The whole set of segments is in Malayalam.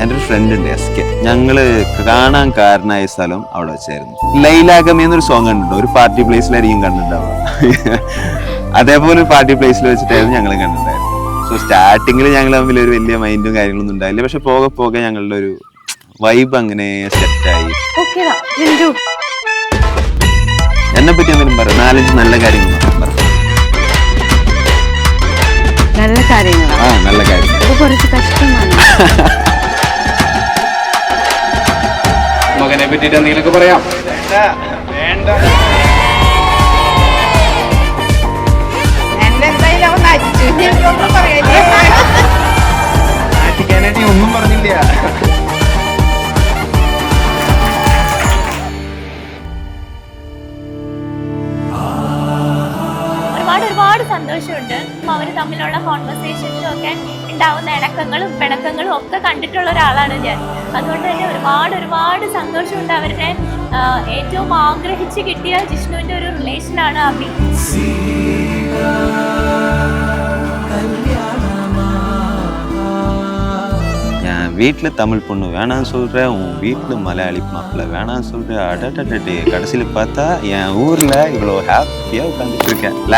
എൻ്റെ ഒരു ഫ്രണ്ട് ഉണ്ട് SK. ഞങ്ങള് കാണാൻ കാരണമായ സ്ഥലം അവിടെ വെച്ചായിരുന്നു. ലൈലാഗമി എന്നൊരു സോങ് കണ്ടിട്ടുണ്ടോ? ഒരു പാർട്ടി പ്ലേസിലായിരിക്കും കണ്ടിട്ടുണ്ടാവുക. അതേപോലെ ഒരു പാർട്ടി പ്ലേസിൽ വെച്ചിട്ടായിരുന്നു ഞങ്ങൾ കണ്ടിട്ടുണ്ടായിരുന്നു. സോ സ്റ്റാർട്ടിങ്ങിൽ ഞങ്ങൾ തമ്മിൽ ഒരു വലിയ മൈൻഡും കാര്യങ്ങളൊന്നും ഉണ്ടായില്ല. പക്ഷെ പോകെ പോകെ ഞങ്ങളുടെ ഒരു വൈബ് അങ്ങനെ സെറ്റായി. എന്നെ പറ്റി എന്തെങ്കിലും പറ, 4-5 നല്ല കാര്യങ്ങൾ. നല്ല കാര്യങ്ങളാ? ആ, നല്ല കാര്യങ്ങൾ. കുറച്ച് കഷ്ടമാണ്. മകനെ പറ്റിട്ട് എന്തെങ്കിലുമൊക്കെ പറയാം. ഒന്നും പറഞ്ഞില്ല. ഒരുപാട് സന്തോഷമുണ്ട്. അവര് തമ്മിലുള്ള കോൺവെർസേഷൻസും ഒക്കെ ഉണ്ടാവുന്ന ഇണക്കങ്ങളും പിണക്കങ്ങളും ഒക്കെ കണ്ടിട്ടുള്ള ഒരാളാണ് ഞാൻ. അതുകൊണ്ട് തന്നെ ഒരുപാട് സന്തോഷമുണ്ട്. അവരുടെ ഏറ്റവും ആഗ്രഹിച്ച് കിട്ടിയ ജിഷ്ണുവിന്റെ ഒരു റിലേഷനാണ് അഭി. வீட்டில் தமிழ் பொண்ணு வேணான்னு சொல்கிறேன், உன் வீட்டில் மலையாளி மாப்பிள்ளை வேணான்னு சொல்கிறேன். அடடே கடைசியில் பார்த்தா என் ஊரில் இவ்வளோ ஹாப்பியாக உட்காந்துட்டு இருக்கேன்ல.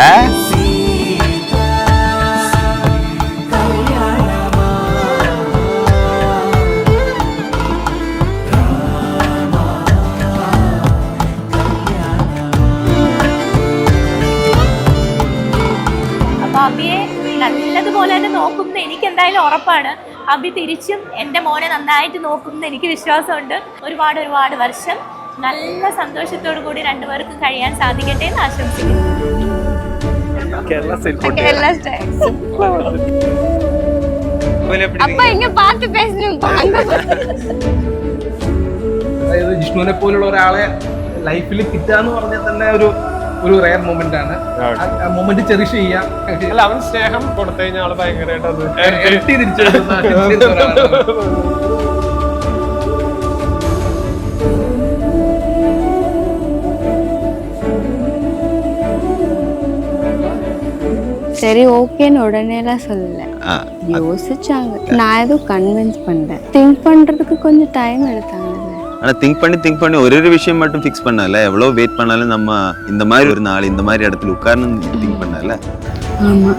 അപ്പോൾ അഭിയെ നല്ലതുപോലെ തന്നെ നോക്കുന്നത് എനിക്ക് എന്തായാലും ഉറപ്പാണ്. അഭി തിരിച്ചും എൻ്റെ മോനെ നന്നായിട്ട് നോക്കുമെന്ന് എനിക്ക് വിശ്വാസമുണ്ട്. ഒരുപാട് വർഷം നല്ല സന്തോഷത്തോടു കൂടി രണ്ടുപേർക്കും കഴിയാൻ സാധിക്കട്ടെ എന്ന് ആശംസിക്കുന്നു. അതായത് ജിഷ്ണുവിനെ പോലുള്ള ഒരാളെ ലൈഫിൽ കിട്ടാന്ന് പറഞ്ഞാൽ തന്നെ ഒരു റെയർ മൊമെന്റ് ആണ്. ആ മൊമെന്റ് ചെറിഷ് ചെയ്യാം. അല്ല, അവൻ സ്നേഹം കൊടുത്തു കഴിഞ്ഞാൽ ആള് ഭയങ്കരമായിട്ട് അത് ഇരട്ടി തിരിച്ചെടുക്കുന്ന ഒരാളാണ്. சரி ஓகேன்னு உடனேலாம் சொல்லல, யோசிச்சாங்க. நான் எதுவும் கன்வின்ஸ் பண்ணேன். திங்க் பண்றதுக்கு கொஞ்சம் டைம் எடுத்தாங்க. ஆனால் திங்க் பண்ணி ஒரு விஷயம் மட்டும் ஃபிக்ஸ் பண்ணல. எவ்வளோ வெயிட் பண்ணாலும் நம்ம இந்த மாதிரி ஒரு நாள் இந்த மாதிரி இடத்துல உட்கார்ந்து திங்க் பண்ணல. ஆமா.